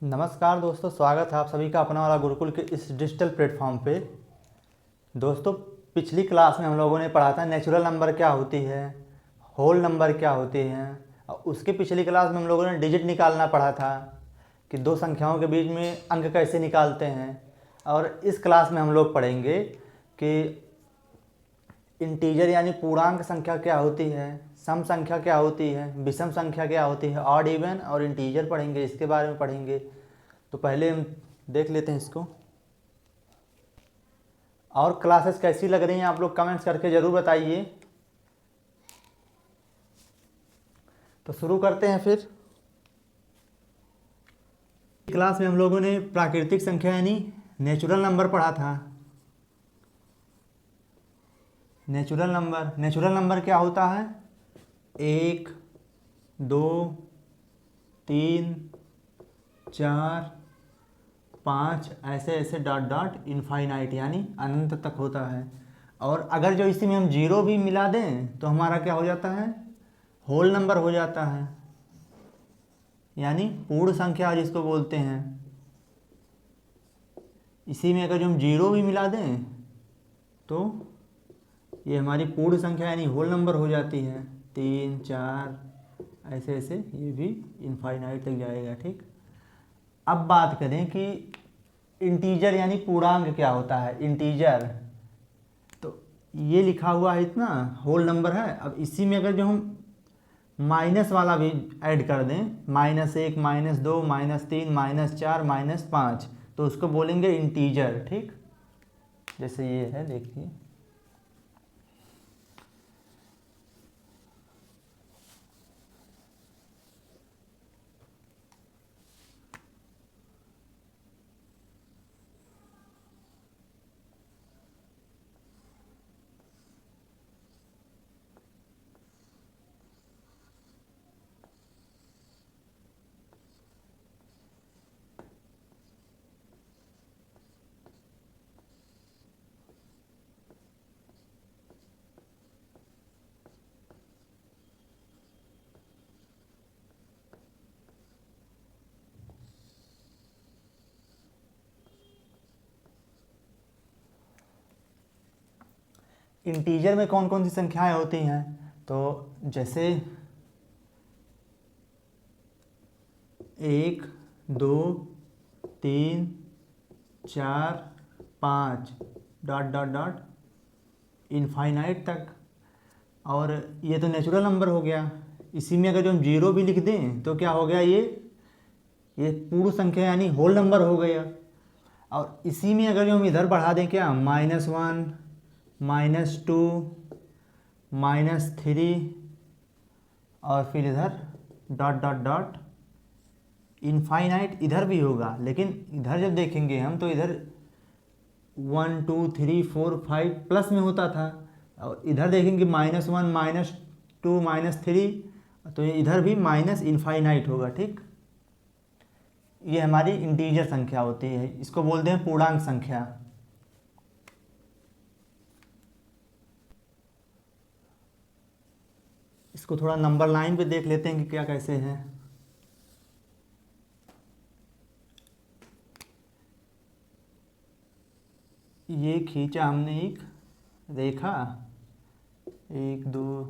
नमस्कार दोस्तों, स्वागत है आप सभी का अपना वाला गुरुकुल के इस डिजिटल प्लेटफॉर्म पे। दोस्तों, पिछली क्लास में हम लोगों ने पढ़ा था नेचुरल नंबर क्या होती है, होल नंबर क्या होती हैं, और उसके पिछली क्लास में हम लोगों ने डिजिट निकालना पढ़ा था कि दो संख्याओं के बीच में अंक कैसे निकालते हैं। और इस क्लास में हम लोग पढ़ेंगे कि इंटीजर यानी पूर्णांक संख्या क्या होती है, सम संख्या क्या होती है, विषम संख्या क्या होती है, ऑड इवन और इंटीजर पढ़ेंगे, इसके बारे में पढ़ेंगे। तो पहले हम देख लेते हैं इसको। और क्लासेस कैसी लग रही हैं आप लोग कमेंट्स करके ज़रूर बताइए। तो शुरू करते हैं फिर। क्लास में हम लोगों ने प्राकृतिक संख्या यानी नेचुरल नंबर पढ़ा था। नेचुरल नंबर क्या होता है? 1, 2, 3, 4, 5 ऐसे ऐसे डॉट डॉट इनफाइनाइट यानी अनंत तक होता है। और अगर जो इसी में हम जीरो भी मिला दें तो हमारा क्या हो जाता है? होल नंबर हो जाता है, यानी पूर्ण संख्या जिसको बोलते हैं। इसी में अगर जो हम जीरो भी मिला दें तो ये हमारी पूर्ण संख्या यानी होल नंबर हो जाती है। 3, 4 ऐसे ऐसे ये भी इनफाइनाइट तक जाएगा। ठीक, अब बात करें कि इंटीजर यानी पूर्णांक क्या होता है। इंटीजर तो ये लिखा हुआ है इतना, होल नंबर है। अब इसी में अगर जो हम माइनस वाला भी ऐड कर दें, -1, -2, -3, -4, -5, तो उसको बोलेंगे इंटीजर। ठीक, जैसे ये है, देखिए इंटीजर में कौन कौन सी संख्याएं होती हैं। तो जैसे 1, 2, 3, 4, 5 डॉट डॉट डॉट इनफाइनाइट तक। और ये तो नेचुरल नंबर हो गया। इसी में अगर जो हम जीरो भी लिख दें तो क्या हो गया? ये पूर्ण संख्या यानी होल नंबर हो गया। और इसी में अगर जो हम इधर बढ़ा दें, क्या, -1, -2, -3 और फिर इधर डॉट डॉट डॉट इनफाइनाइट इधर भी होगा। लेकिन इधर जब देखेंगे हम तो इधर 1, 2, 3, 4, 5 प्लस में होता था, और इधर देखेंगे -1, -2, -3, तो ये इधर भी माइनस इनफाइनाइट होगा। ठीक, ये हमारी इंटीजर संख्या होती है, इसको बोलते हैं पूर्णांक संख्या। इसको थोड़ा नंबर लाइन पे देख लेते हैं कि क्या कैसे है। ये खींचा हमने एक रेखा, 1, 2,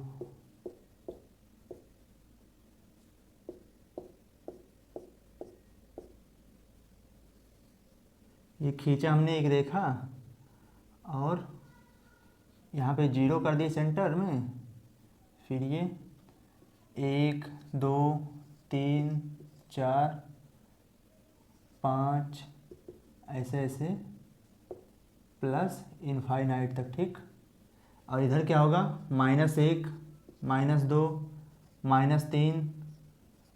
ये खींचा हमने एक रेखा और यहाँ पे जीरो कर दिए सेंटर में। फिर ये 1, 2, 3, 4, 5 ऐसे ऐसे प्लस इनफाइनाइट तक। ठीक, और इधर क्या होगा? -1, -2, -3,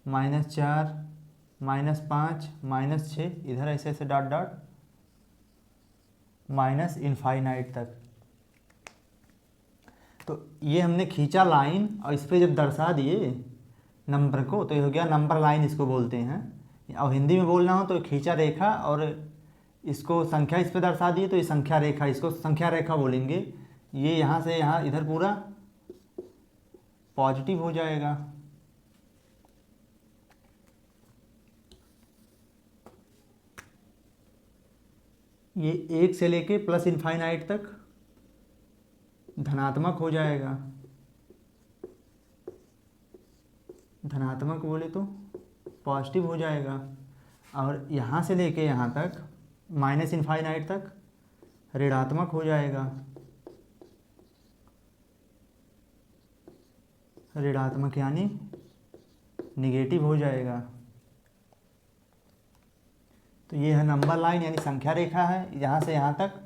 -4, -5, -6 इधर ऐसे ऐसे डॉट डॉट माइनस इनफाइनाइट तक। तो ये हमने खींचा लाइन और इस पर जब दर्शा दिए नंबर को तो ये हो गया नंबर लाइन, इसको बोलते हैं। और हिंदी में बोलना हो तो खींचा रेखा और इसको संख्या इस पर दर्शा दिए तो ये संख्या रेखा, इसको संख्या रेखा बोलेंगे। ये यहाँ से यहाँ इधर पूरा पॉजिटिव हो जाएगा। ये 1 से लेके प्लस इनफाइनाइट तक धनात्मक हो जाएगा, धनात्मक बोले तो पॉजिटिव हो जाएगा, और यहाँ से लेके यहाँ तक माइनस इनफाइनाइट तक ऋणात्मक हो जाएगा, ऋणात्मक यानी निगेटिव हो जाएगा। तो ये है नंबर लाइन यानी संख्या रेखा है, यहाँ से यहाँ तक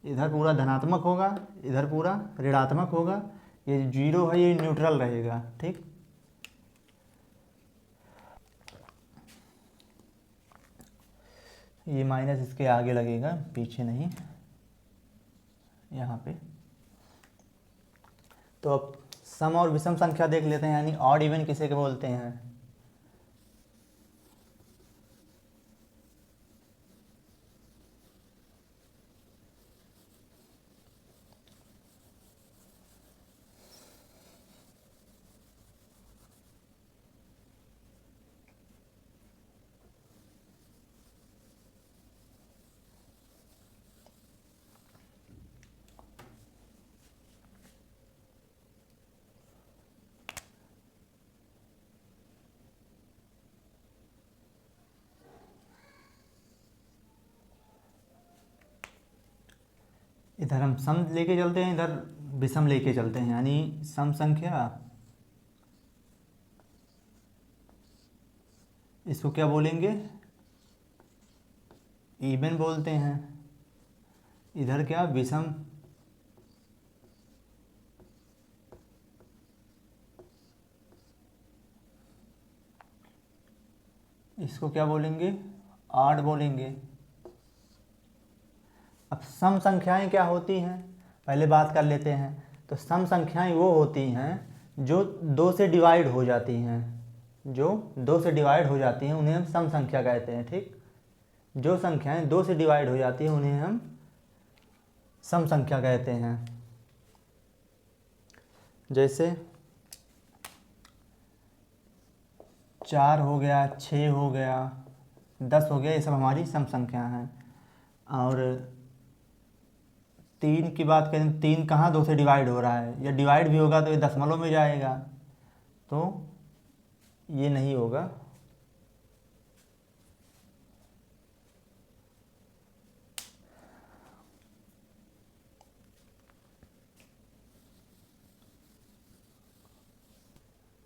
इधर पूरा धनात्मक होगा, इधर पूरा ऋणात्मक होगा, ये जीरो है ये न्यूट्रल रहेगा, ठीक। ये माइनस इसके आगे लगेगा, पीछे नहीं, यहाँ पे। तो अब सम और विषम संख्या देख लेते हैं, यानी ऑड इवन किसे के बोलते हैं। इधर हम सम लेके चलते हैं, इधर विषम लेके चलते हैं, यानी सम संख्या इसको क्या बोलेंगे, इवन बोलते हैं। इधर क्या विषम, इसको क्या बोलेंगे, ऑड बोलेंगे। अब सम संख्याएं क्या होती हैं पहले बात कर लेते हैं। तो सम संख्याएं वो होती हैं जो 2 से डिवाइड हो जाती हैं, जो 2 से डिवाइड हो जाती हैं उन्हें हम सम संख्या कहते हैं, ठीक। जो संख्याएं 2 से डिवाइड हो जाती हैं उन्हें हम सम संख्या कहते हैं। जैसे 4 हो गया, 6 हो गया, 10 हो गया, ये सब हमारी सम संख्या हैं। और 3 की बात करें, 3 कहाँ 2 से डिवाइड हो रहा है, या डिवाइड भी होगा तो ये दशमलव में जाएगा, तो ये नहीं होगा।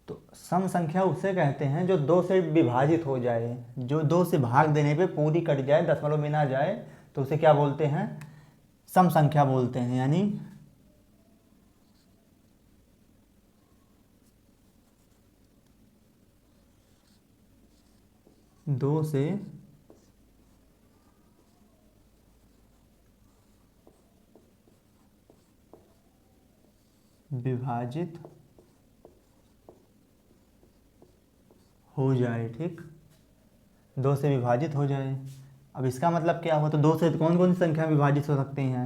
तो सम संख्या उसे कहते हैं जो 2 से विभाजित हो जाए, जो 2 से भाग देने पे पूरी कट जाए, दशमलव में ना जाए, तो उसे क्या बोलते हैं, सम संख्या बोलते हैं। यानी दो से विभाजित हो जाए, ठीक, 2 से विभाजित हो जाए। अब इसका मतलब क्या हुआ, तो 2 से कौन कौन सी संख्या विभाजित हो सकती हैं।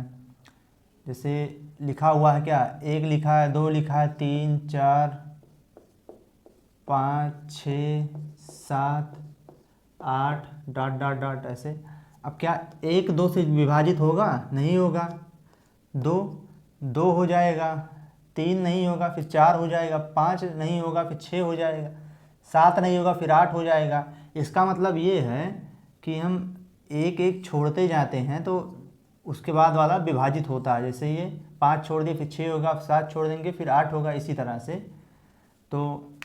जैसे लिखा हुआ है क्या, 1 लिखा है, 2 लिखा है, 3 4 5 6 7 8 डॉट डॉट डॉट ऐसे। अब क्या 1 2 से विभाजित होगा, नहीं होगा। 2 हो जाएगा, 3 नहीं होगा, फिर 4 हो जाएगा, 5 नहीं होगा, फिर 6 हो जाएगा, 7 नहीं होगा, फिर 8 हो जाएगा। इसका मतलब ये है कि हम एक एक छोड़ते जाते हैं तो उसके बाद वाला विभाजित होता है। जैसे ये 5 छोड़ दिए, फिर 6 होगा, 7 छोड़ देंगे, फिर 8 होगा, इसी तरह से। तो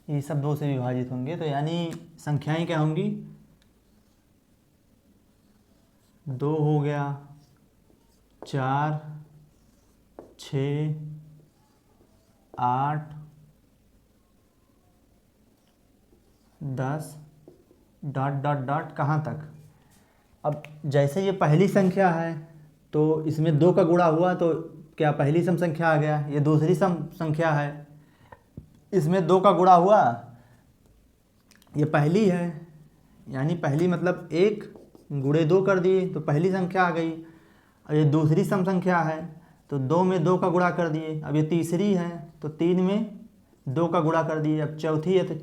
ये सब 2 से विभाजित होंगे, तो यानी संख्याएं क्या होंगी, 2 हो गया, 4 6 8 10 डॉट डॉट डॉट कहाँ तक। अब जैसे ये पहली संख्या है तो इसमें 2 का गुणा हुआ तो क्या पहली सम संख्या आ गया। ये दूसरी सम संख्या है, इसमें 2 का गुणा हुआ, ये पहली है, यानी पहली मतलब 1 गुणे 2 कर दिए तो पहली संख्या आ गई। और ये दूसरी सम संख्या है तो 2 में 2 का गुणा कर दिए। अब ये तीसरी है तो 3 में 2 का गुणा कर दिए। अब चौथी है तो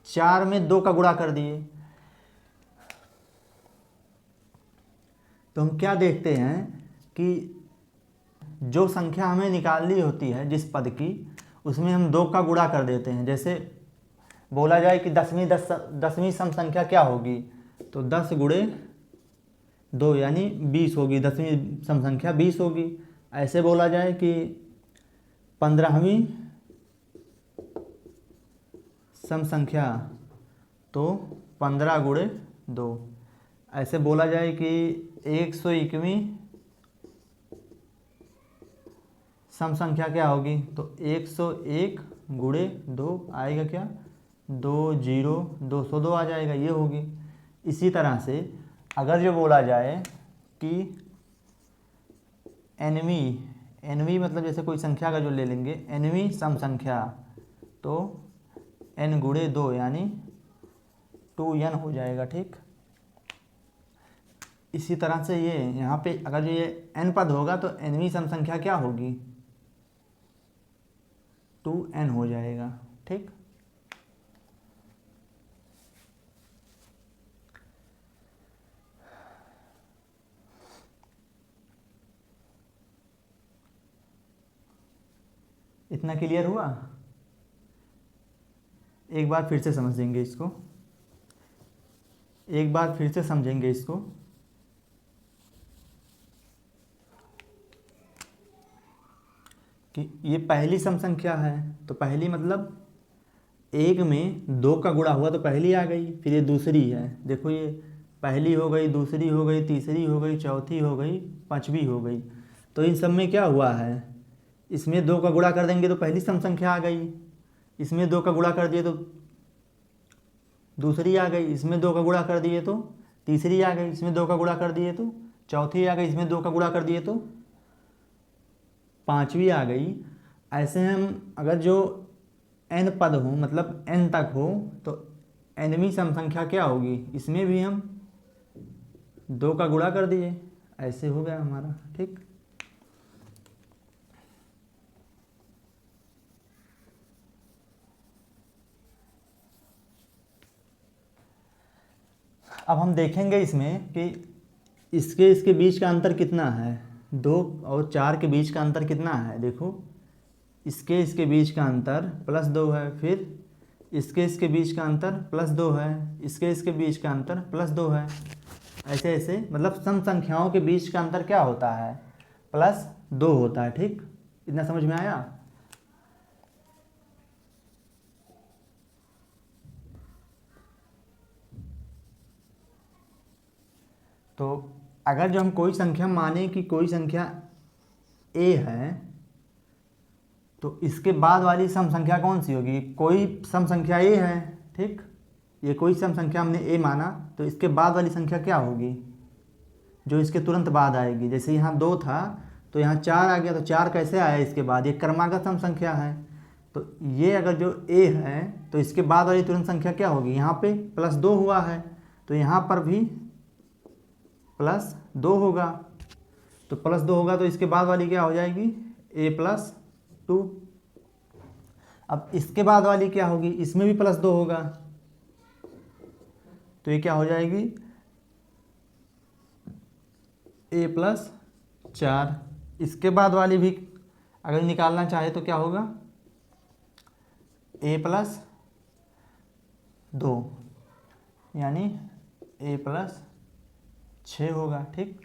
4 में 2 का गुणा कर दिए। तो हम क्या देखते हैं कि जो संख्या हमें निकालनी होती है जिस पद की, उसमें हम 2 का गुणा कर देते हैं। जैसे बोला जाए कि दसवीं सम संख्या क्या होगी, तो 10 गुणे 2 यानी 20 होगी, 10वीं सम संख्या 20 होगी। ऐसे बोला जाए कि 15वीं सम संख्या, तो 15 गुणे 2। ऐसे बोला जाए कि 101वीं सम संख्या क्या होगी, तो 101 गुणे 2 आएगा क्या, 202 आ जाएगा, ये होगी। इसी तरह से अगर जो बोला जाए कि एनवी मतलब जैसे कोई संख्या का जो ले लेंगे, एनवी सम संख्या, तो n गुणे 2 यानी 2n हो जाएगा, ठीक। इसी तरह से ये यहाँ पे अगर जो ये n पद होगा तो nवीं सम संख्या क्या होगी, 2n हो जाएगा, ठीक। इतना क्लियर हुआ? एक बार फिर से समझेंगे इसको, एक बार फिर से समझेंगे इसको। कि ये पहली सम संख्या है, तो पहली मतलब 1 में 2 का गुणा हुआ तो पहली आ गई। फिर ये दूसरी है, देखो ये पहली हो गई, दूसरी हो गई, तीसरी हो गई, चौथी हो गई, पांचवी हो गई। तो इन सब में क्या हुआ है, इसमें 2 का गुणा कर देंगे तो पहली सम संख्या आ गई, इसमें 2 का गुणा कर दिए तो दूसरी आ गई, इसमें 2 का गुणा कर दिए तो तीसरी आ गई, इसमें 2 का गुणा कर दिए तो चौथी आ गई, इसमें 2 का गुणा कर दिए तो पांचवी आ गई। ऐसे हम अगर जो n पद हो मतलब n तक हो तो nवीं सम संख्या क्या होगी, इसमें भी हम 2 का गुणा कर दिए, ऐसे हो गया हमारा, ठीक। अब हम देखेंगे इसमें कि इसके बीच का अंतर कितना है, 2 और 4 के बीच का अंतर कितना है। देखो इसके बीच का अंतर +2 है, फिर इसके बीच का अंतर +2 है, इसके बीच का अंतर +2 है। ऐसे ऐसे मतलब सम संख्याओं के बीच का अंतर क्या होता है, +2 होता है, ठीक। इतना समझ में आया? तो अगर जो हम कोई संख्या माने कि कोई संख्या a है, तो इसके बाद वाली सम संख्या कौन सी होगी, कोई सम संख्या a है, ठीक। ये कोई सम संख्या हमने a माना, तो इसके बाद वाली संख्या क्या होगी, जो इसके तुरंत बाद आएगी। जैसे यहाँ 2 था तो यहाँ 4 आ गया, तो 4 कैसे आया इसके बाद, ये क्रमागत सम संख्या है। तो ये अगर जो a है तो इसके बाद वाली तुरंत संख्या क्या होगी, यहाँ पे +2 हुआ है तो यहाँ पर भी +2 होगा। तो +2 होगा तो इसके बाद वाली क्या हो जाएगी, a+2। अब इसके बाद वाली क्या होगी, इसमें भी +2 होगा, तो ये क्या हो जाएगी, a+4। इसके बाद वाली भी अगर निकालना चाहे तो क्या होगा, a+2 यानी a+6 होगा, ठीक।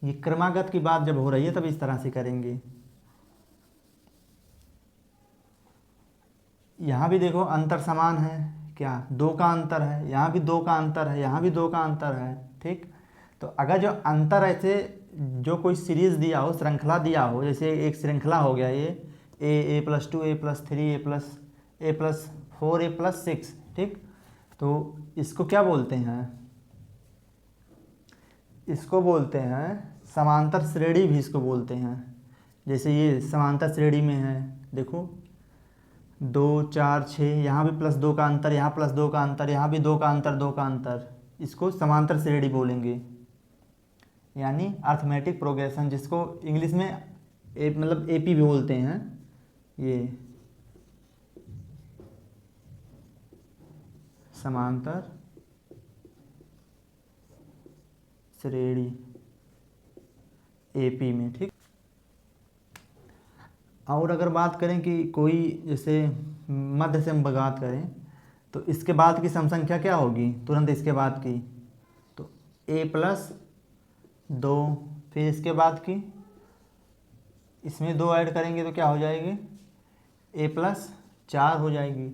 ये क्रमागत की बात जब हो रही है तब इस तरह से करेंगे। यहाँ भी देखो अंतर समान है, क्या 2 का अंतर है, यहाँ भी 2 का अंतर है, यहाँ भी 2 का अंतर है, ठीक। तो अगर जो अंतर ऐसे जो कोई सीरीज दिया हो, श्रृंखला दिया हो, जैसे एक श्रृंखला हो गया ये a+2 a+3 a+4 a+6, ठीक। तो इसको क्या बोलते हैं, इसको बोलते हैं समांतर श्रेणी भी इसको बोलते हैं। जैसे ये समांतर श्रेणी में है, देखो 2 4 6, यहाँ भी +2 का अंतर, यहाँ +2 का अंतर, यहाँ भी 2 का अंतर, 2 का अंतर, इसको समांतर श्रेणी बोलेंगे, यानी अर्थमेटिक प्रोग्रेशन, जिसको इंग्लिश में मतलब AP भी बोलते हैं। ये समांतर श्रेणी AP में, ठीक। और अगर बात करें कि कोई जैसे मध्य से हम बात करें तो इसके बाद की सम संख्या क्या होगी, तुरंत इसके बाद की, तो A+2, फिर इसके बाद की इसमें 2 ऐड करेंगे तो क्या हो जाएगी, A+4 हो जाएगी।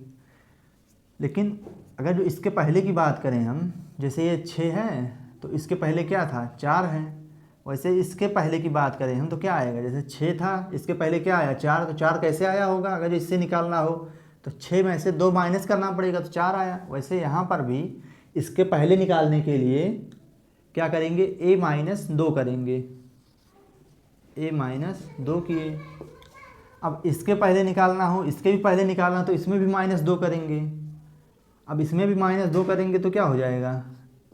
लेकिन अगर जो इसके पहले की बात करें हम, जैसे ये 6 है तो इसके पहले क्या था, 4 है। वैसे इसके पहले की बात करें हम तो क्या आएगा, जैसे 6 था, इसके पहले क्या आया, 4, तो 4 कैसे आया होगा, अगर इससे निकालना हो तो 6 में से 2 माइनस करना पड़ेगा तो 4 आया। वैसे यहाँ पर भी इसके पहले निकालने के लिए क्या करेंगे, A-2 करेंगे, A-2 किए। अब इसके पहले निकालना हो, इसके भी पहले निकालना तो इसमें भी -2 करेंगे। अब इसमें भी -2 करेंगे तो क्या हो जाएगा,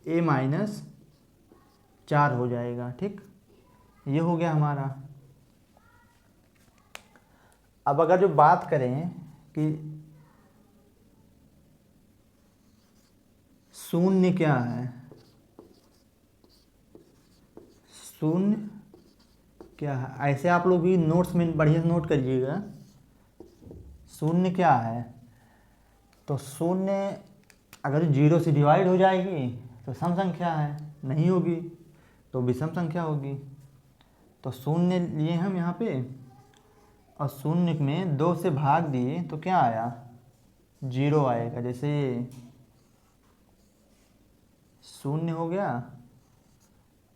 A-4 हो जाएगा, ठीक। ये हो गया हमारा। अब अगर जो बात करें कि शून्य क्या है, शून्य क्या है, ऐसे आप लोग भी नोट्स में बढ़िया से नोट करिएगा। शून्य क्या है, तो शून्य अगर 0 से डिवाइड हो जाएगी तो सम संख्या है, नहीं होगी तो विषम संख्या होगी। तो शून्य लिए हम यहाँ पे, और शून्य में 2 से भाग दिए तो क्या आया, 0 आएगा। जैसे शून्य हो गया,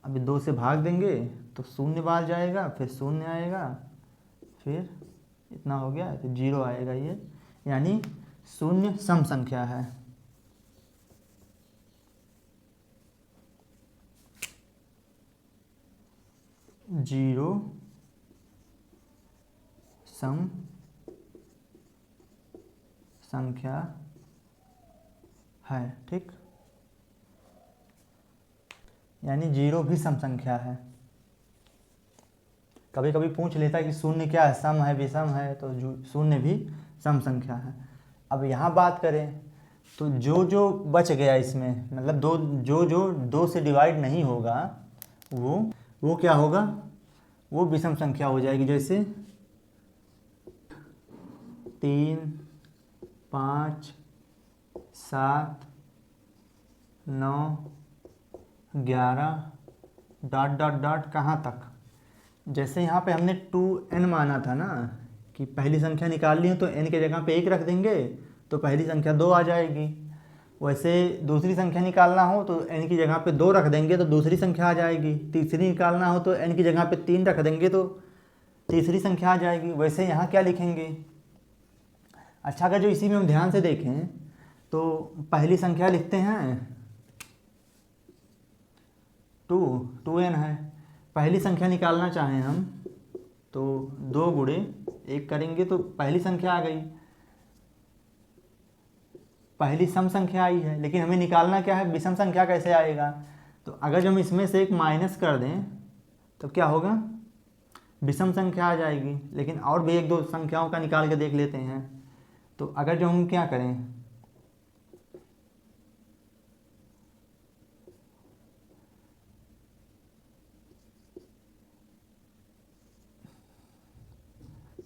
अभी 2 से भाग देंगे तो शून्य बाहर जाएगा, फिर शून्य आएगा, फिर इतना हो गया तो 0 आएगा। ये यानी शून्य सम संख्या है। जीरो सम संख्या है, ठीक। यानी 0 भी सम संख्या है। कभी कभी पूछ लेता है कि शून्य क्या है, सम है विषम है, तो शून्य भी सम संख्या है। अब यहाँ बात करें तो जो जो बच गया इसमें, मतलब जो 2 से डिवाइड नहीं होगा वो क्या होगा, वो विषम संख्या हो जाएगी। जैसे 3, 5, 7, 9, 11 डॉट डॉट डॉट कहाँ तक। जैसे यहाँ पे हमने 2n माना था ना, कि पहली संख्या निकाल ली है तो n के जगह पे 1 रख देंगे तो पहली संख्या 2 आ जाएगी। वैसे दूसरी संख्या निकालना हो तो n की जगह पे 2 रख देंगे तो दूसरी संख्या आ जाएगी। तीसरी निकालना हो तो n की जगह पे 3 रख देंगे तो तीसरी संख्या आ जाएगी। वैसे यहाँ क्या लिखेंगे, अच्छा अगर जो इसी में हम ध्यान से देखें तो पहली संख्या लिखते हैं 2n है। पहली संख्या निकालना चाहें हम तो 2 गुणे 1 करेंगे तो पहली संख्या आ गई, पहली सम संख्या आई है। लेकिन हमें निकालना क्या है, विषम संख्या कैसे आएगा। तो अगर जो हम इसमें से एक माइनस कर दें तो क्या होगा, विषम संख्या आ जाएगी। लेकिन और भी 1-2 संख्याओं का निकाल के देख लेते हैं। तो अगर जो हम क्या करें,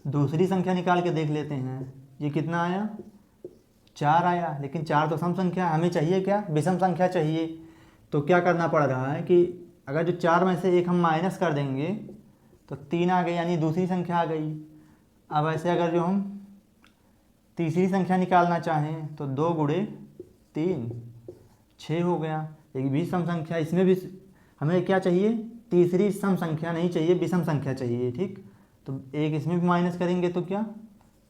दूसरी संख्या निकाल के देख लेते हैं, ये कितना आया, 4 आया। लेकिन 4 तो सम संख्या, हमें चाहिए क्या, विषम संख्या चाहिए। तो क्या करना पड़ रहा है कि अगर जो 4 में से 1 हम माइनस कर देंगे तो 3 आ गई, यानी दूसरी संख्या आ गई। अब ऐसे अगर जो हम तीसरी संख्या निकालना चाहें तो 2 गुणे 3 6 हो गया, एक भी सम संख्या। इसमें भी हमें क्या चाहिए, तीसरी सम संख्या नहीं चाहिए, विषम संख्या चाहिए, ठीक। तो एक इसमें भी माइनस करेंगे तो क्या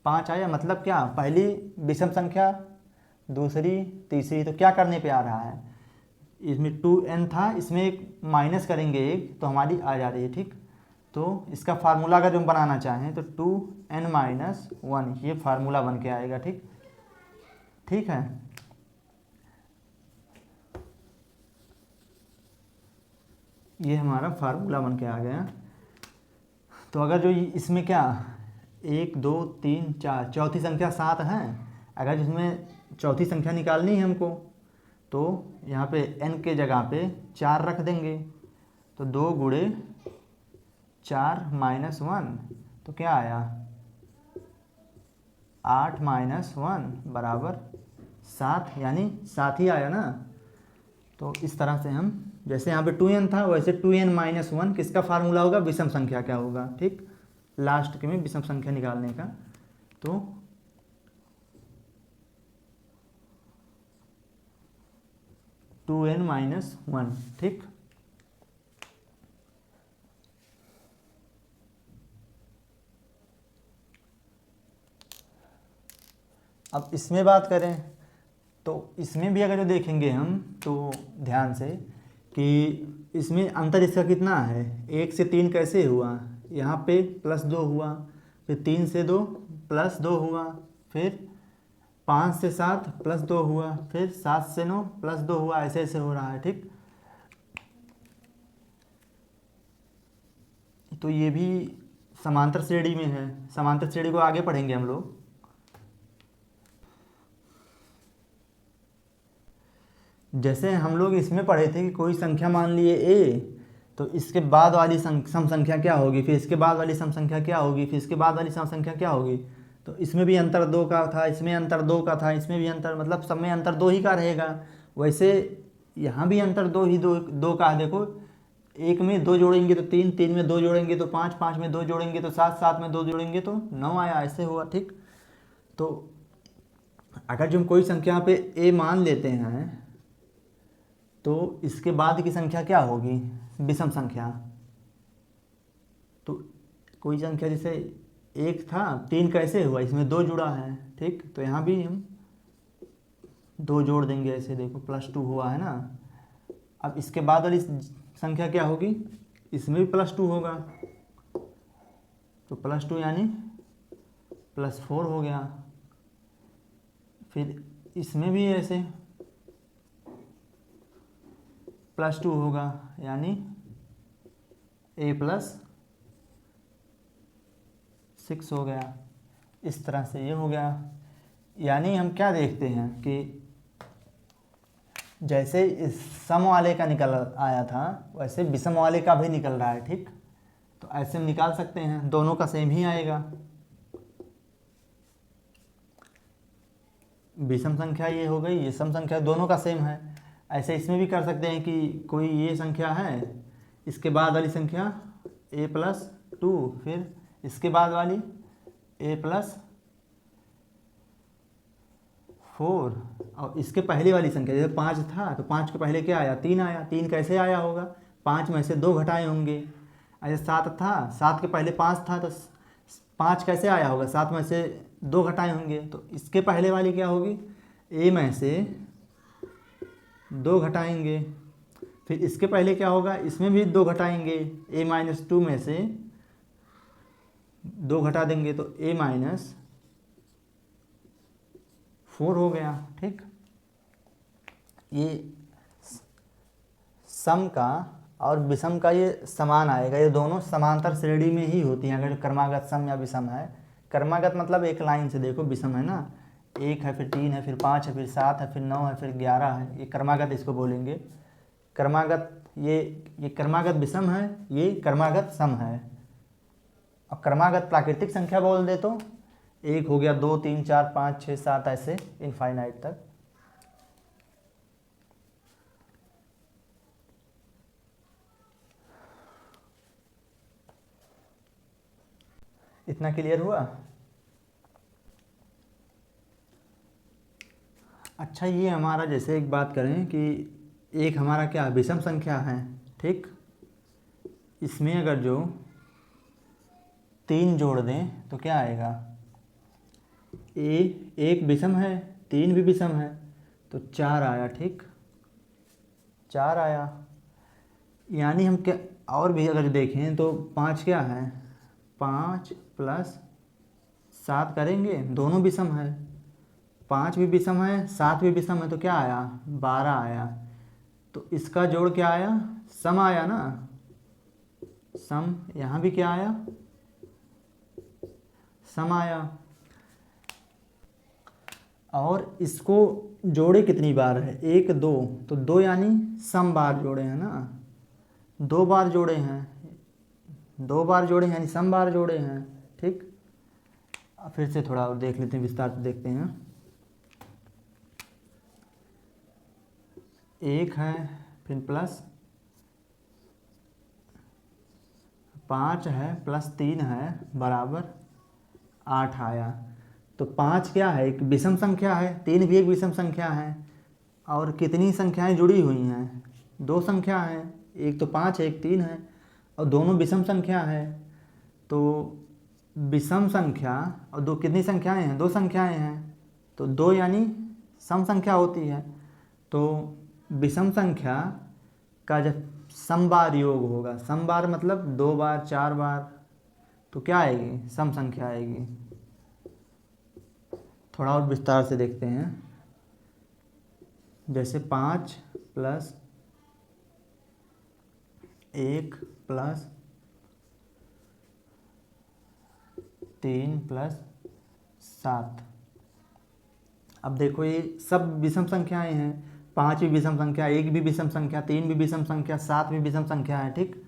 5 आया। मतलब क्या, पहली विषम संख्या, दूसरी तीसरी, तो क्या करने पे आ रहा है, इसमें 2n था, इसमें एक माइनस करेंगे 1 तो हमारी आ जा रही है, ठीक। तो इसका फार्मूला अगर हम बनाना चाहें तो 2n-1 ये फार्मूला बन के आएगा, ठीक। ठीक है, ये हमारा फार्मूला बन के आ गया। तो अगर जो इसमें क्या 1 2 3 4 चौथी संख्या 7 है, अगर इसमें चौथी संख्या निकालनी है हमको तो यहाँ पे n के जगह पे 4 रख देंगे। तो 2 गुणे 4 माइनस 1 तो क्या आया 8 माइनस 1 बराबर 7, यानी 7 ही आया ना। तो इस तरह से हम, जैसे यहाँ पे 2n था वैसे 2n माइनस 1 किसका फार्मूला होगा, विषम संख्या क्या होगा, ठीक, लास्ट के में विषम संख्या निकालने का। तो 2n माइनस 1, ठीक। अब इसमें बात करें तो इसमें भी अगर जो देखेंगे हम तो ध्यान से कि इसमें अंतर इसका कितना है, 1 से 3 कैसे हुआ, यहाँ पे +2 हुआ, फिर 3 से 2 +2 हुआ, फिर 5 से 7 +2 हुआ, फिर 7 से 9 +2 हुआ, ऐसे ऐसे हो रहा है, ठीक। तो ये भी समांतर श्रेणी में है, समांतर श्रेणी को आगे पढ़ेंगे हम लोग। जैसे हम लोग इसमें पढ़े थे कि कोई संख्या मान लिए a, तो इसके बाद वाली सम संख्या क्या होगी, फिर इसके बाद वाली सम संख्या क्या होगी, फिर इसके बाद वाली सम संख्या क्या होगी। तो इसमें भी अंतर 2 का था, इसमें अंतर 2 का था, इसमें भी अंतर, मतलब सब में अंतर 2 ही का रहेगा। वैसे यहाँ भी अंतर 2 का है। देखो 1 में 2 जोड़ेंगे तो 3, 3 में 2 जोड़ेंगे तो 5, 5 में 2 जोड़ेंगे तो 7, 7 में 2 जोड़ेंगे तो 9 आया, ऐसे हुआ, ठीक। तो अगर जो हम कोई संख्या पे a मान लेते हैं तो इसके बाद की संख्या क्या होगी, विषम संख्या। तो कोई संख्या जैसे 1 था, 3 कैसे हुआ, इसमें 2 जुड़ा है, ठीक। तो यहाँ भी हम 2 जोड़ देंगे, ऐसे देखो +2 हुआ है ना। अब इसके बाद वाली संख्या क्या होगी, इसमें भी +2 होगा, तो +2 यानी +4 हो गया। फिर इसमें भी ऐसे +2 होगा, यानी a + 6 हो गया। इस तरह से ये हो गया। यानी हम क्या देखते हैं कि जैसे इस सम वाले का निकल आया था वैसे विषम वाले का भी निकल रहा है, ठीक। तो ऐसे हम निकाल सकते हैं, दोनों का सेम ही आएगा। विषम संख्या ये हो गई, ये सम संख्या, दोनों का सेम है। ऐसे इसमें भी कर सकते हैं कि कोई ये संख्या है, इसके बाद वाली संख्या a + 2, फिर इसके बाद वाली a + 4, और इसके पहले वाली संख्या जैसे 5 था तो 5 के पहले क्या आया, 3 आया। 3 कैसे आया होगा, 5 में से 2 घटाए होंगे। ऐसे 7 था, 7 के पहले 5 था तो 5 कैसे आया होगा, 7 में से 2 घटाए होंगे। तो इसके पहले वाली क्या होगी, a में से 2 घटाएंगे, फिर इसके पहले क्या होगा, इसमें भी 2 घटाएंगे, a - 2 में से 2 घटा देंगे तो a - 4 हो गया, ठीक। ये सम का और विषम का ये समान आएगा, ये दोनों समांतर श्रेणी में ही होती हैं अगर क्रमागत सम या विषम है। क्रमागत मतलब एक लाइन से देखो, विषम है ना, 1 है, फिर 3 है, फिर 5 है, फिर 7 है, फिर 9 है, फिर 11 है, ये क्रमागत इसको बोलेंगे। क्रमागत ये क्रमागत विषम है, ये क्रमागत सम है। अब क्रमागत प्राकृतिक संख्या बोल दे तो 1 हो गया, 2 3 4 5 6 7 ऐसे इनफाइनाइट तक। इतना क्लियर हुआ। अच्छा, ये हमारा जैसे एक बात करें कि एक हमारा क्या विषम संख्या है, ठीक। इसमें अगर जो 3 जोड़ दें तो क्या आएगा, एक विषम है, 3 भी विषम है, तो 4 आया, ठीक, 4 आया। यानी हम क्या और भी अगर देखें तो 5 क्या है, 5 + 7 करेंगे, दोनों विषम है, 5 भी विषम है, 7 भी विषम है, तो क्या आया, 12 आया। तो इसका जोड़ क्या आया, सम आया ना, सम। यहाँ भी क्या आया, सम आया। और इसको जोड़े कितनी बार है, 1 2, तो 2 यानी सम बार जोड़े हैं ना, 2 बार जोड़े हैं, 2 बार जोड़े हैं यानी सम बार जोड़े हैं, ठीक। अब फिर से थोड़ा और देख लेते हैं, विस्तार से देखते हैं। 1 है, फिर प्लस 5 है, प्लस 3 है, बराबर 8 आया। तो 5 क्या है, एक विषम संख्या है, 3 भी एक विषम संख्या है, और कितनी संख्याएं जुड़ी हुई हैं, 2 संख्या हैं, एक तो 5 है, एक 3 है, और दोनों विषम संख्या है। तो विषम संख्या और दो कितनी संख्याएं हैं, 2 संख्याएं हैं, तो 2 यानी सम संख्या होती है। तो विषम संख्या का जब सम बार योग होगा, सम बार मतलब 2 बार 4 बार, तो क्या आएगी, सम संख्या आएगी। थोड़ा और विस्तार से देखते हैं। जैसे 5 प्लस 1 प्लस 3 प्लस 7। अब देखो ये सब विषम संख्याएं हैं, 5 भी विषम संख्या, 1 भी विषम संख्या, 3 भी विषम संख्या, 7 भी विषम संख्या है, ठीक।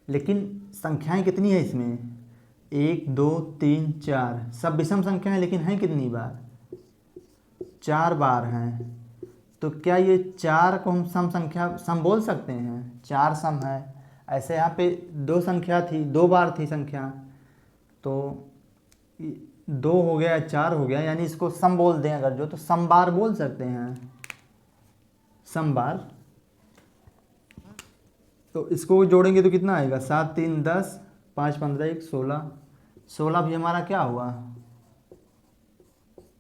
लेकिन संख्याएं कितनी है इसमें, 1 2 3 4, सब विषम संख्या है, लेकिन हैं कितनी बार, 4 बार हैं। तो क्या ये 4 को हम सम संख्या, सम बोल सकते हैं, 4 सम है। ऐसे यहाँ पे 2 संख्या थी, 2 बार थी संख्या, तो 2 हो गया, 4 हो गया, यानी इसको सम बोल दें अगर जो, तो सम बार बोल सकते हैं, सम बार। तो इसको जोड़ेंगे तो कितना आएगा, 7 3 10, 5 15 1 16, 16 भी हमारा क्या हुआ,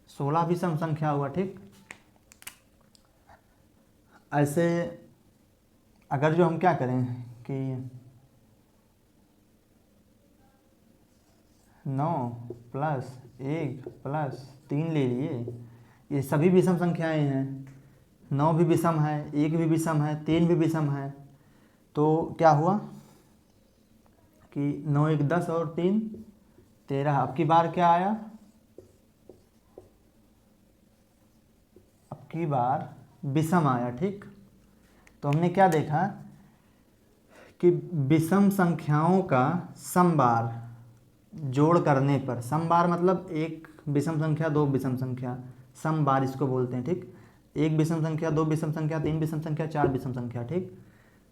16 भी सम संख्या हुआ, ठीक। ऐसे अगर जो हम क्या करें कि 9 प्लस 1 प्लस 3 ले लिए, ये सभी विषम संख्याएं हैं, 9 भी विषम है, 1 भी विषम है, 3 भी विषम है। तो क्या हुआ कि 9 1 10 और 3 13। अब की बार क्या आया, अब की बार विषम आया, ठीक। तो हमने क्या देखा कि विषम संख्याओं का सम बार जोड़ करने पर, सम बार मतलब एक विषम संख्या 2 विषम संख्या, सम बार इसको बोलते हैं, ठीक। एक विषम संख्या, 2 विषम संख्या, 3 विषम संख्या, 4 विषम संख्या, ठीक।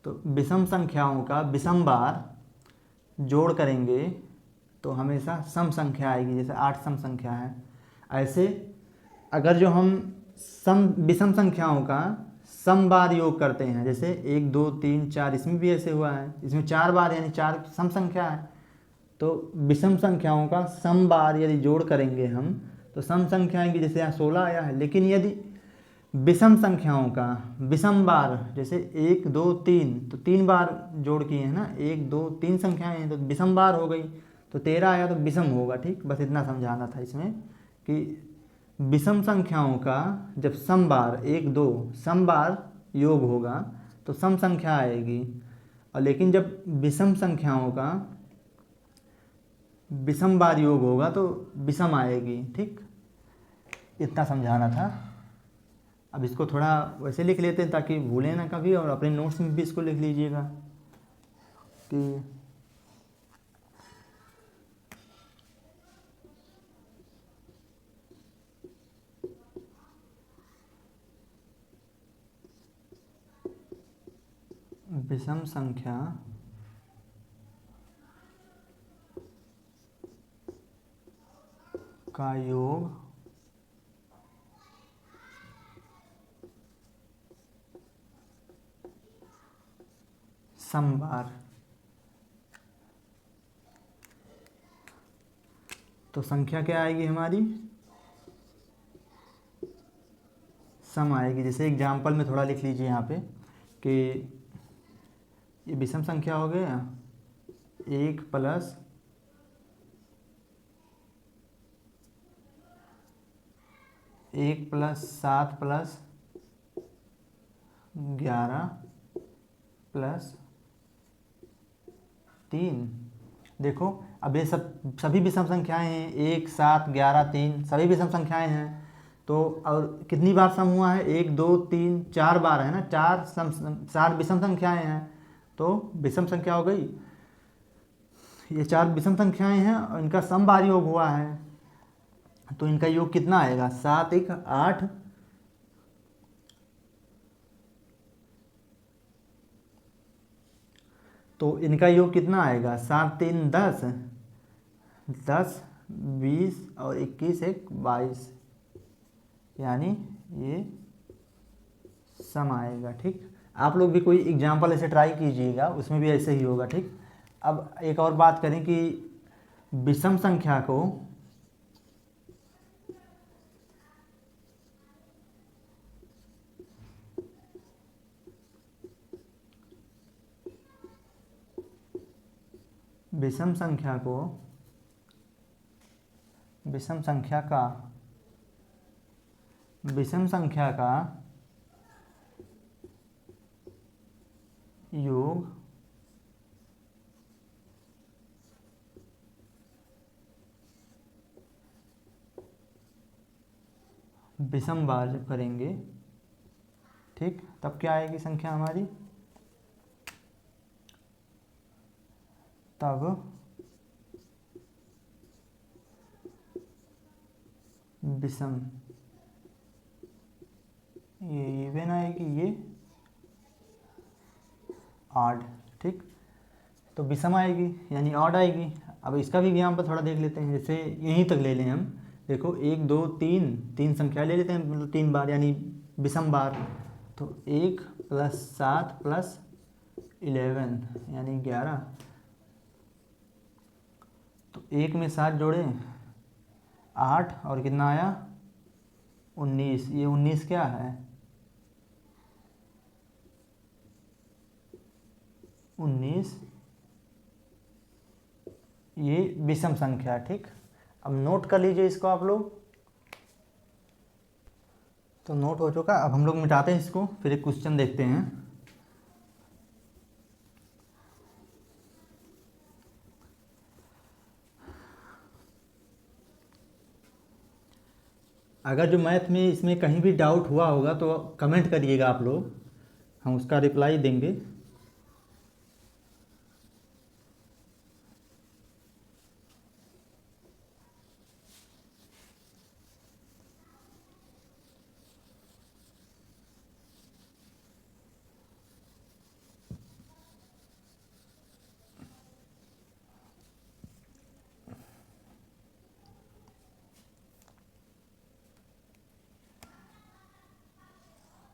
तो विषम संख्याओं का विषम बार जोड़ करेंगे तो हमेशा सम संख्या आएगी, जैसे 8 सम संख्या है। ऐसे अगर जो हम सम विषम संख्याओं का सम बार योग करते हैं, जैसे 1 2 3 4, इसमें भी ऐसे हुआ है, इसमें 4 बार यानी 4 सम संख्या है। तो विषम संख्याओं का सम बार यदि जोड़ करेंगे हम तो सम संख्या आएंगी, जैसे यहाँ 16 आया है। लेकिन यदि विषम संख्याओं का विषम बार, जैसे 1 2 3, तो 3 बार जोड़ किए हैं ना, 1 2 3 संख्याएं हैं, तो विषम बार हो गई, तो 13 आया तो विषम होगा, ठीक। बस इतना समझाना था इसमें कि विषम संख्याओं का जब सम बार 1 2 सम बार योग होगा तो सम संख्या आएगी, और लेकिन जब विषम संख्याओं का विषम बार योग होगा तो विषम आएगी, ठीक। इतना समझाना था। अब इसको थोड़ा वैसे लिख लेते हैं ताकि भूलें ना कभी, और अपने नोट्स में भी इसको लिख लीजिएगा कि विषम संख्या का योग सम बार, तो संख्या क्या आएगी हमारी, सम आएगी। जैसे एग्जाम्पल में थोड़ा लिख लीजिए यहाँ पे कि ये विषम संख्या हो गया, 1 प्लस 1 प्लस 7 प्लस 11 प्लस 3। देखो अब ये सभी विषम संख्याएं हैं, 1 7 11 3 सभी विषम संख्याएं हैं। तो और कितनी बार सम हुआ है, 1 2 3 4 बार है ना, 4 विषम संख्याएं हैं। तो विषम संख्या हो गई। ये 4 विषम संख्याएं हैं और इनका सम बार योग हुआ है, तो इनका योग कितना आएगा? 7 1 8, तो इनका योग कितना आएगा? 7 3 10, 10 20 और 21 1 22, यानी ये सम आएगा। ठीक, आप लोग भी कोई एग्जाम्पल ऐसे ट्राई कीजिएगा, उसमें भी ऐसे ही होगा। ठीक, अब एक और बात करें कि विषम संख्या को विषम संख्या को विषम संख्या का योग विषम बार जब करेंगे, ठीक, तब क्या आएगी संख्या हमारी? तब विषम, ये इवन आएगी, ये ऑड। ठीक, तो विषम आएगी यानी ऑड आएगी। अब इसका भी एग्जाम्पल थोड़ा देख लेते हैं, जैसे यहीं तक ले लें हम। देखो 1 2 3, 3 संख्या ले लेते हैं, मतलब 3 बार यानी विषम बार। तो 1 + 7 + 11 यानी 11। तो 1 में 7 जोड़े 8 और कितना आया? 19। ये 19 क्या है? 19 ये विषम संख्या। ठीक, अब नोट कर लीजिए इसको आप लोग। तो नोट हो चुका। अब हम लोग मिटाते हैं इसको, फिर एक क्वेश्चन देखते हैं। अगर जो मैथ में इसमें कहीं भी डाउट हुआ होगा तो कमेंट करिएगा आप लोग, हम उसका रिप्लाई देंगे।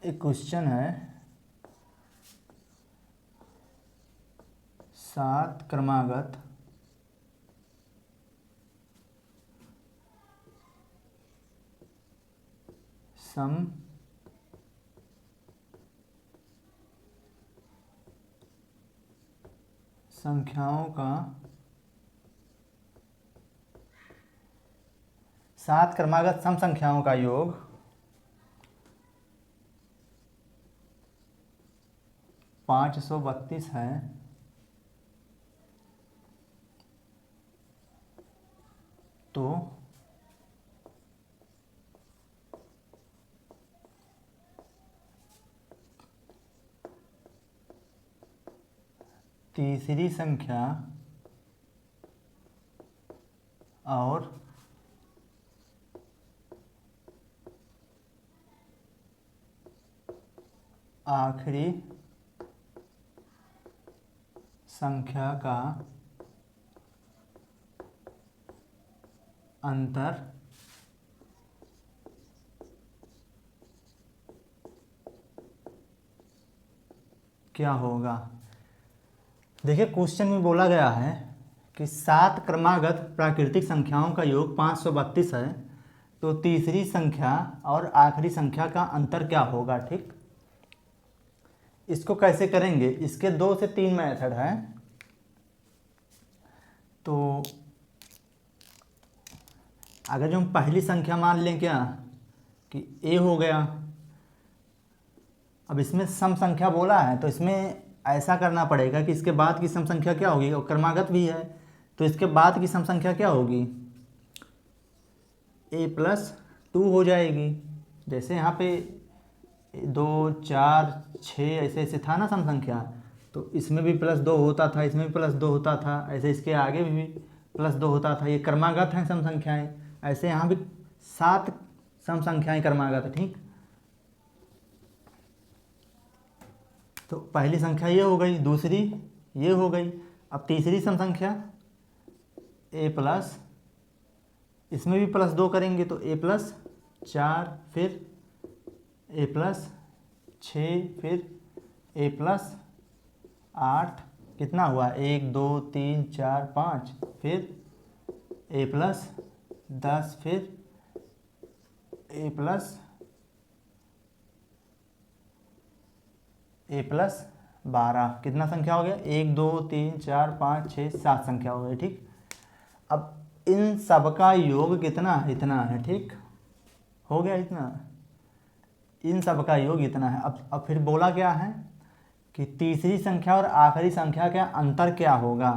एक क्वेश्चन है, 7 क्रमागत सम संख्याओं का 7 क्रमागत सम संख्याओं का योग 532 है, तो तीसरी संख्या और आखिरी संख्या का अंतर क्या होगा? देखिए क्वेश्चन में बोला गया है कि 7 क्रमागत प्राकृतिक संख्याओं का योग 532 है, तो तीसरी संख्या और आखिरी संख्या का अंतर क्या होगा। ठीक, इसको कैसे करेंगे? इसके 2 से 3 मेथड हैं। तो अगर जो हम पहली संख्या मान लें क्या कि a हो गया, अब इसमें सम संख्या बोला है तो इसमें ऐसा करना पड़ेगा कि इसके बाद की सम संख्या क्या होगी, और क्रमागत भी है तो इसके बाद की सम संख्या क्या होगी? a+2 हो जाएगी। जैसे यहाँ पे 2 4 6 ऐसे ऐसे था ना सम संख्या, तो इसमें भी +2 होता था, इसमें भी +2 होता था, ऐसे इसके आगे भी +2 होता था। ये क्रमागत हैं सम संख्याएं। ऐसे यहाँ भी 7 सम संख्याएं क्रमागत है। ठीक, तो पहली संख्या ये हो गई, दूसरी ये हो गई। अब तीसरी सम संख्या a+, इसमें भी +2 करेंगे तो a+4, फिर a+6, फिर a+8, कितना हुआ 1 2 3 4 5, फिर a+10, फिर a+12, कितना संख्या हो गया 1 2 3 4 5 6 7 संख्या हो गई। ठीक, अब इन सब का योग कितना है, इतना है। ठीक, हो गया इतना, इन सब का योग इतना है। अब फिर बोला क्या है कि तीसरी संख्या और आखिरी संख्या का अंतर क्या होगा।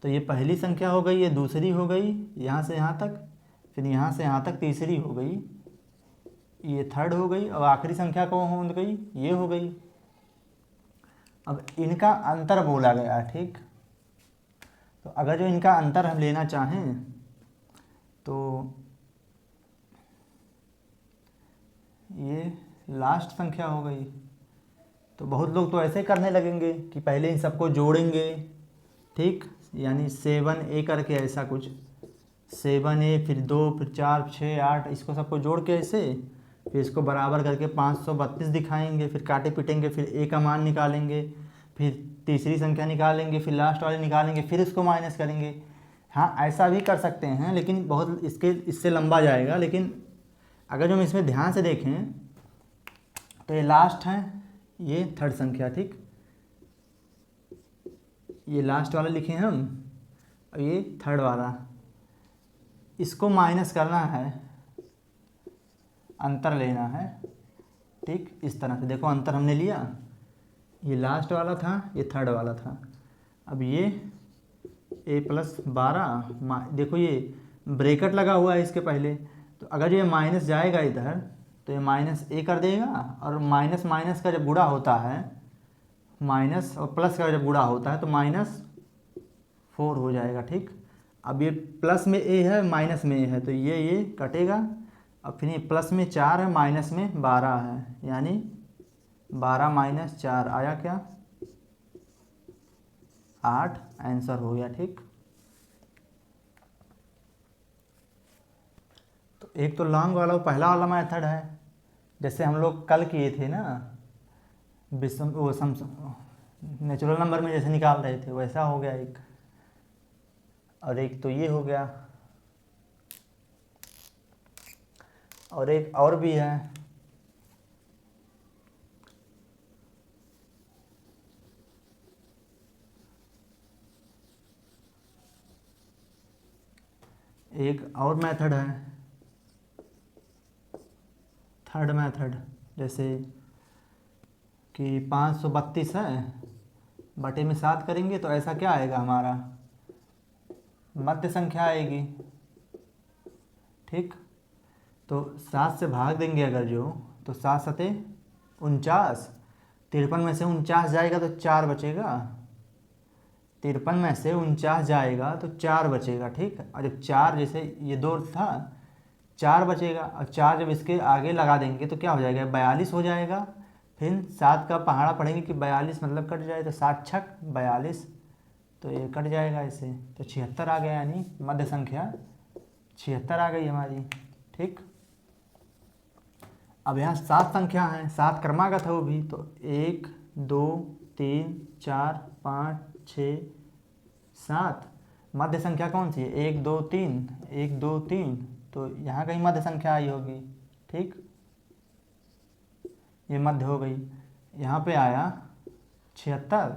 तो ये पहली संख्या हो गई, ये दूसरी हो गई, यहाँ से यहाँ तक, फिर यहाँ से यहाँ तक तीसरी हो गई, ये थर्ड हो गई, अब आखिरी संख्या कौन हो गई, ये हो गई। अब इनका अंतर बोला गया। ठीक, तो अगर जो इनका अंतर हम लेना चाहें तो ये लास्ट संख्या हो गई। तो बहुत लोग तो ऐसे करने लगेंगे कि पहले इन सबको जोड़ेंगे। ठीक, यानी 7a करके ऐसा कुछ 7a, फिर 2, फिर 4 6 8, इसको सबको जोड़ के ऐसे, फिर इसको बराबर करके 532 दिखाएंगे, फिर काटे पिटेंगे, फिर a का मान निकालेंगे, फिर तीसरी संख्या निकालेंगे, फिर लास्ट वाले निकालेंगे, फिर इसको माइनस करेंगे। हाँ, ऐसा भी कर सकते हैं, लेकिन बहुत इससे लंबा जाएगा। लेकिन अगर जो हम इसमें ध्यान से देखें तो ये लास्ट है, ये थर्ड संख्या। ठीक, ये लास्ट वाला लिखे हम, और ये थर्ड वाला, इसको माइनस करना है, अंतर लेना है। ठीक, इस तरह से देखो, अंतर हमने लिया, ये लास्ट वाला था, ये थर्ड वाला था। अब ये a+12, देखो ये ब्रैकेट लगा हुआ है इसके पहले, तो अगर ये माइनस जाएगा इधर तो ये -a कर देगा, और माइनस माइनस का जब गुणा होता है, माइनस और प्लस का जब गुणा होता है तो -4 हो जाएगा। ठीक, अब ये प्लस में a है, माइनस में a है, तो ये कटेगा। अब फिर ये प्लस में 4 है, माइनस में 12 है, यानी 12 - 4 आया क्या 8, आंसर हो गया। ठीक, तो एक तो लॉन्ग वाला वो पहला वाला मेथड है, जैसे हम लोग कल किए थे ना, वो नेचुरल नंबर में जैसे निकाल रहे थे, वैसा हो गया एक। और एक तो ये हो गया, और एक और भी है, एक और मेथड है, थर्ड मेथड, जैसे कि 532 है, बटे में 7 करेंगे तो ऐसा क्या आएगा, हमारा मध्य संख्या आएगी। ठीक, तो 7 से भाग देंगे अगर जो, तो 7 सते 49, 53 में से 49 जाएगा तो 4 बचेगा, 53 में से 49 जाएगा तो 4 बचेगा। ठीक, और जब 4, जैसे ये 2 था, 4 बचेगा, और 4 जब इसके आगे लगा देंगे तो क्या हो जाएगा 42 हो जाएगा। फिर 7 का पहाड़ा पढ़ेंगे कि 42 मतलब कट जाए, तो 7 छक 42, तो ये कट जाएगा ऐसे, तो 76 आ गया, यानी मध्य संख्या 76 आ गई हमारी। ठीक, अब यहाँ 7 संख्या हैं, 7 क्रमागत है वो भी, तो 1 2 3 4 5 6 7, मध्य संख्या कौन सी है 1 2 3, 1 2 3, तो यहाँ कहीं मध्य संख्या आई होगी। ठीक, ये मध्य हो गई, यहाँ पे आया 76।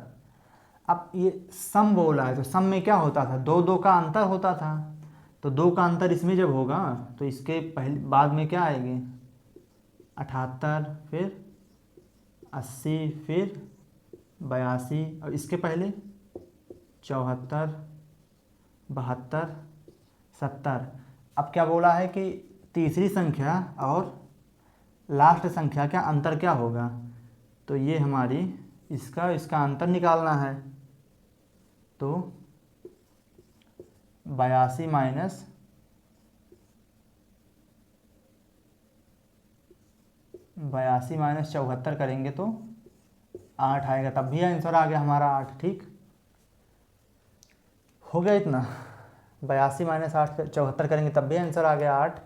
अब ये सम बोला है, तो सम में क्या होता था, 2 2 का अंतर होता था, तो 2 का अंतर इसमें जब होगा तो इसके पहले बाद में क्या आएंगे 78, फिर 80, फिर 82, और इसके पहले 74 72 70। अब क्या बोला है कि तीसरी संख्या और लास्ट संख्या का अंतर क्या होगा, तो ये हमारी इसका अंतर निकालना है। तो 82 माइनस 74 करेंगे तो 8 आएगा, तब भी आंसर आ गया हमारा 8। ठीक हो गया इतना। 82 माइनस 74 करेंगे तब भी आंसर आ गया 8।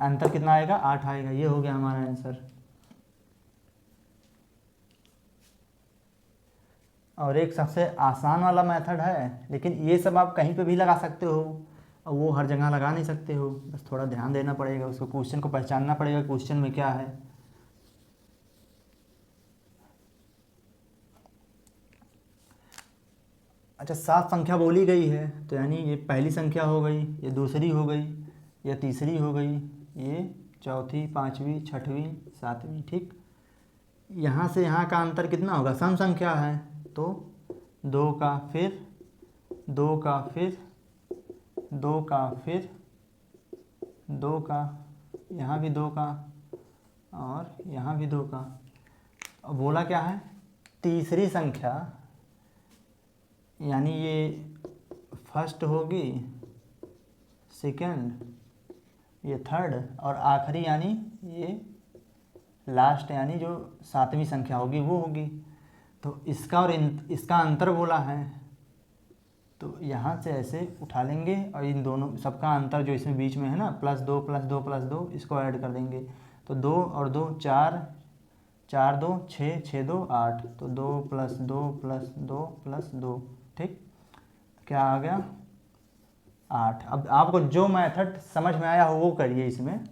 अंतर कितना आएगा? 8 आएगा। ये हो गया हमारा आंसर। और एक सबसे आसान वाला मेथड है, लेकिन ये सब आप कहीं पे भी लगा सकते हो और वो हर जगह लगा नहीं सकते हो, बस थोड़ा ध्यान देना पड़ेगा, उसको क्वेश्चन को पहचानना पड़ेगा क्वेश्चन में क्या है। अच्छा, 7 संख्या बोली गई है, तो यानी ये पहली संख्या हो गई, ये दूसरी हो गई, ये तीसरी हो गई, ये चौथी, पाँचवीं, छठवीं, सातवीं। ठीक, यहाँ से यहाँ का अंतर कितना होगा? सम संख्या है, तो 2 का, फिर 2 का, फिर 2 का, फिर 2 का, यहाँ भी 2 का और यहाँ भी 2 का। अब बोला क्या है? तीसरी संख्या, यानी ये फर्स्ट होगी, सेकंड, ये थर्ड, और आखिरी यानी ये लास्ट, यानी जो 7वीं संख्या होगी वो होगी। तो इसका और इसका अंतर बोला है, तो यहाँ से ऐसे उठा लेंगे और इन दोनों सबका अंतर जो इसमें बीच में है ना, +2 +2 +2, इसको ऐड कर देंगे। तो 2 और 2 4, 4 2 6, 6 2 8, तो 2 + 2 + 2 + 2। ठीक, क्या आ गया? 8। अब आपको जो मेथड समझ में आया हो वो करिए। इसमें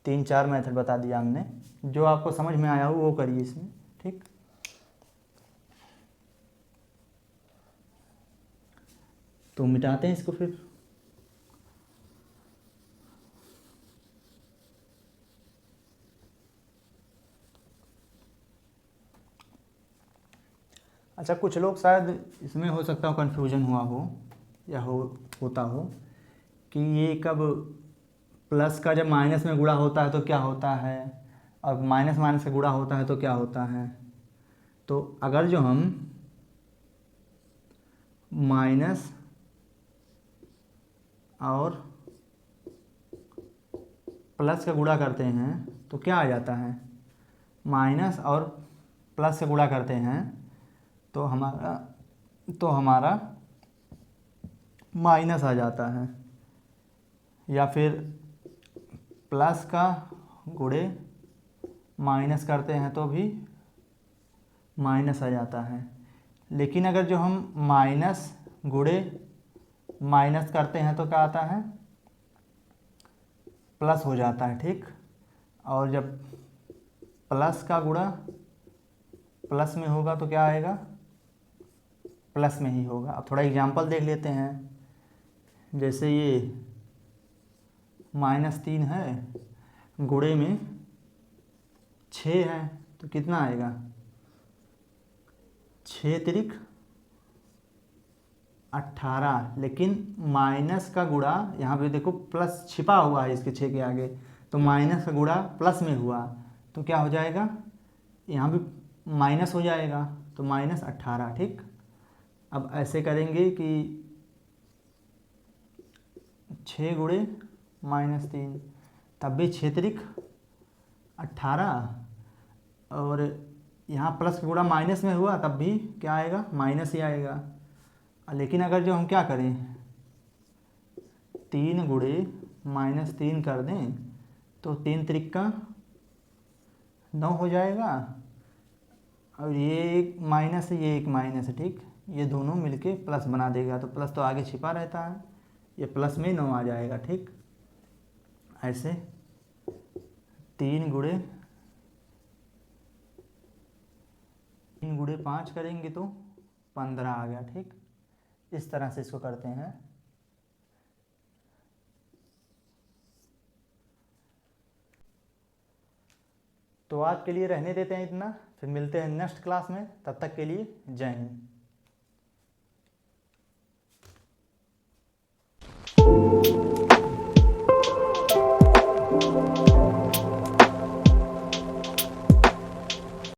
3-4 मेथड बता दिया हमने, जो आपको समझ में आया हो वो करिए इसमें। ठीक, तो मिटाते हैं इसको फिर। अच्छा, कुछ लोग शायद इसमें हो सकता हो कन्फ्यूजन हुआ हो या होता हो कि ये कब प्लस का जब माइनस में गुणा होता है तो क्या होता है, और माइनस माइनस का गुणा होता है तो क्या होता है। तो अगर जो हम माइनस और प्लस का गुणा करते हैं तो क्या आ जाता है? माइनस और प्लस से गुणा करते हैं तो हमारा माइनस आ जाता है, या फिर प्लस का गुणे माइनस करते हैं तो भी माइनस आ जाता है। लेकिन अगर जो हम माइनस गुणे माइनस करते हैं तो क्या आता है? प्लस हो जाता है। ठीक, और जब प्लस का गुणा प्लस में होगा तो क्या आएगा? प्लस में ही होगा। अब थोड़ा एग्जांपल देख लेते हैं। जैसे ये -3 है, गुणे में 6 है, तो कितना आएगा? 6 त्रिक 18। लेकिन माइनस का गुणा, यहाँ पे देखो प्लस छिपा हुआ है इसके 6 के आगे, तो माइनस का गुणा प्लस में हुआ तो क्या हो जाएगा? यहाँ भी माइनस हो जाएगा, तो -18। ठीक, अब ऐसे करेंगे कि 6 गुणे -3, तब भी 6 त्रिक 18, और यहाँ प्लस का गुणा माइनस में हुआ तब भी क्या आएगा? माइनस ही आएगा। लेकिन अगर जो हम क्या करें, 3 गुणे -3 कर दें तो 3 त्रिक 9 हो जाएगा, और ये एक माइनस है, ये एक माइनस है। ठीक, ये दोनों मिलके प्लस बना देगा, तो प्लस तो आगे छिपा रहता है, ये प्लस में 9 आ जाएगा। ठीक, ऐसे 3 गुणे 5 करेंगे तो 15 आ गया। ठीक, इस तरह से इसको करते हैं। तो आज के लिए रहने देते हैं इतना, फिर मिलते हैं नेक्स्ट क्लास में। तब तक के लिए जय हिंद।